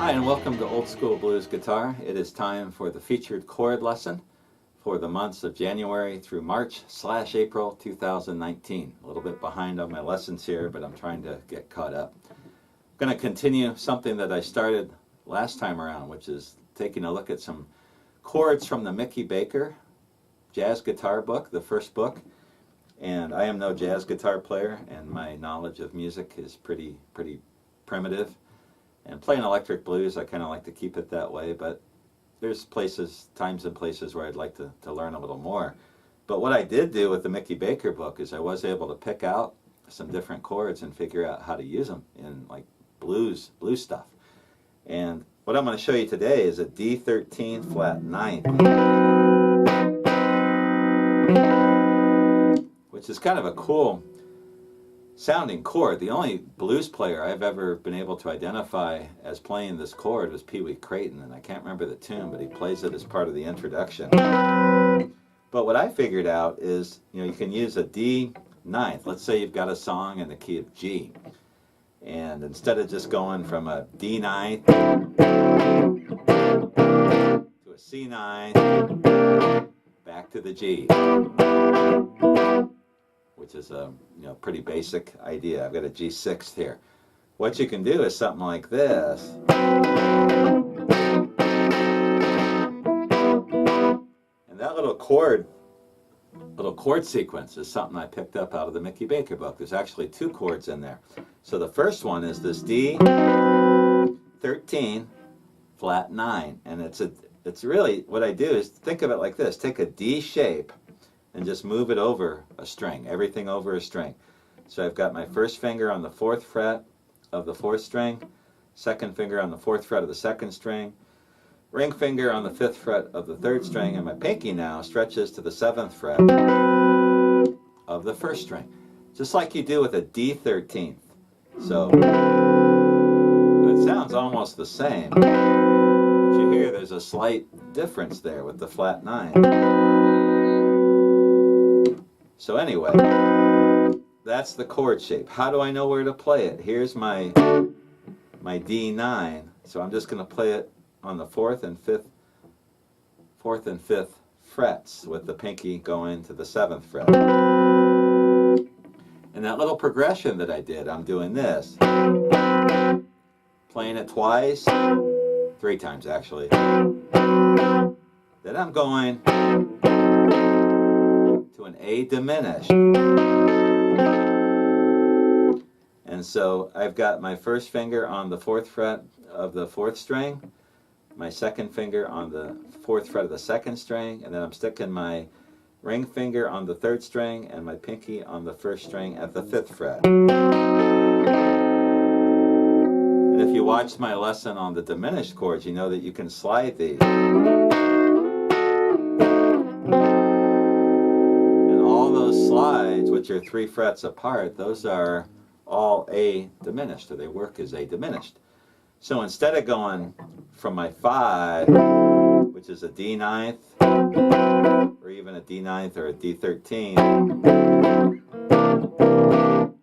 Hi, and welcome to Old School Blues Guitar. It is time for the featured chord lesson for the months of January through March/April 2019. A little bit behind on my lessons here, but I'm trying to get caught up. I'm going to continue something that I started last time around, which is taking a look at some chords from the Mickey Baker jazz guitar book, the first book. And I am no jazz guitar player, and my knowledge of music is pretty primitive. And playing electric blues, I kind of like to keep it that way, but there's times and places where I'd like to learn a little more. But what I did do with the Mickey Baker book is I was able to pick out some different chords and figure out how to use them in like blues stuff. And what I'm going to show you today is a D13 flat 9th, which is kind of a cool sounding chord. The only blues player I've ever been able to identify as playing this chord was Pee Wee Crayton, and I can't remember the tune, but he plays it as part of the introduction. But what I figured out is, you can use a D 9th. Let's say you've got a song in the key of G, and instead of just going from a D 9th to a C 9th back to the G, which is a pretty basic idea. I've got a G6 here. What you can do is something like this. And that little chord sequence is something I picked up out of the Mickey Baker book. There's actually two chords in there. So the first one is this D13 flat 9, and it's really, what I do is think of it like this: take a D shape and just move it over a string, everything over a string. So I've got my first finger on the 4th fret of the 4th string, second finger on the 4th fret of the 2nd string, ring finger on the 5th fret of the 3rd string, and my pinky now stretches to the 7th fret of the 1st string, just like you do with a D13th. So it sounds almost the same, but you hear there's a slight difference there with the flat 9. So anyway, that's the chord shape. How do I know where to play it? Here's my D9. So I'm just going to play it on the 4th and 5th frets with the pinky going to the 7th fret. And that little progression that I did, I'm doing this. Playing it twice, 3 times actually. Then I'm going to an A diminished. And so I've got my first finger on the 4th fret of the 4th string, my second finger on the 4th fret of the 2nd string, and then I'm sticking my ring finger on the 3rd string and my pinky on the 1st string at the 5th fret. And if you watched my lesson on the diminished chords, you know that you can slide these. Slides, which are 3 frets apart, those are all A diminished, or they work as A diminished. So instead of going from my 5, which is a D 9th, or even a D 9th or a D13,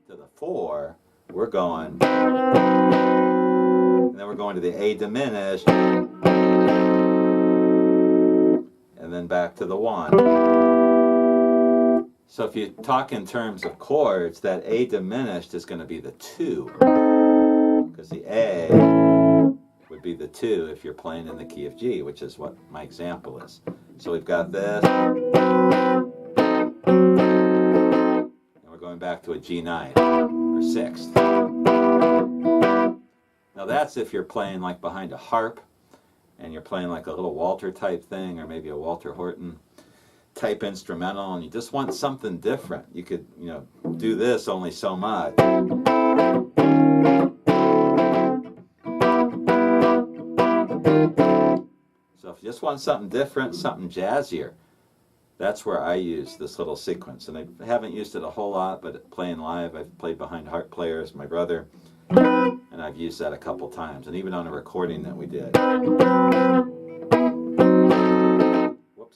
to the 4, we're going, and then we're going to the A diminished, and then back to the 1. So if you talk in terms of chords, that A diminished is going to be the 2, because the A would be the 2 if you're playing in the key of G, which is what my example is. So we've got this, and we're going back to a G9 or 6th. Now that's if you're playing like behind a harp, and you're playing like a little Walter type thing, or maybe a Walter Horton type instrumental, and you just want something different. You could, do this only so much. So if you just want something different, something jazzier, that's where I use this little sequence. And I haven't used it a whole lot, but playing live, I've played behind harp players, my brother, and I've used that a couple times, and even on a recording that we did.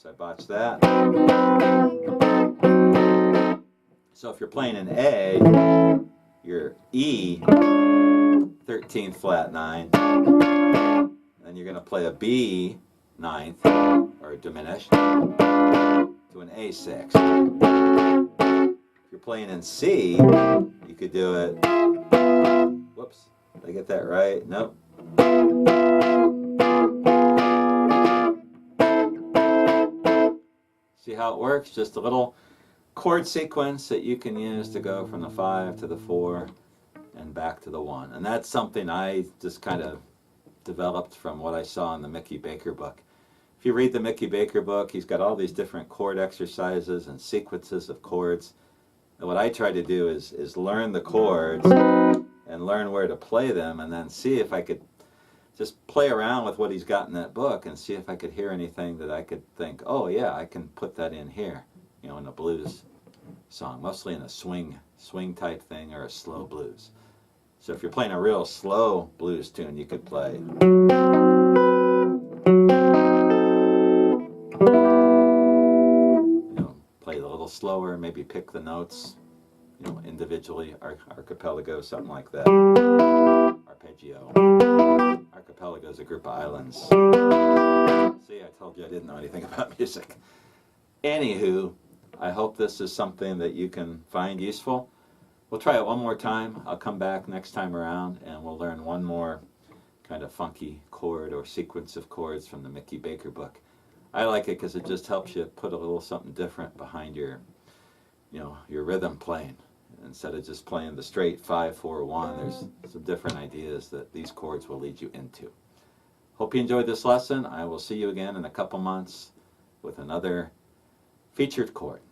I botched that. So if you're playing an A, your E 13th flat 9. Then you're going to play a B 9th, or diminished, to an A6. If you're playing in C, you could do it, whoops, did I get that right? Nope. See how it works? Just a little chord sequence that you can use to go from the 5 to the 4 and back to the 1. And that's something I just kind of developed from what I saw in the Mickey Baker book. If you read the Mickey Baker book, he's got all these different chord exercises and sequences of chords. And what I try to do is learn the chords and learn where to play them, and then see if I could just play around with what he's got in that book and see if I could hear anything that I could think, oh yeah, I can put that in here, you know, in a blues song, mostly in a swing type thing or a slow blues. So if you're playing a real slow blues tune, you could play, you know, play it a little slower, maybe pick the notes, you know, individually, archipelago, something like that. Arpeggio. Archipelago is a group of islands. See, I told you I didn't know anything about music. Anywho, I hope this is something that you can find useful. We'll try it one more time. I'll come back next time around and we'll learn one more kind of funky chord or sequence of chords from the Mickey Baker book. I like it because it just helps you put a little something different behind your, you know, your rhythm playing. Instead of just playing the straight 5, 4, 1, there's some different ideas that these chords will lead you into. Hope you enjoyed this lesson. I will see you again in a couple months with another featured chord.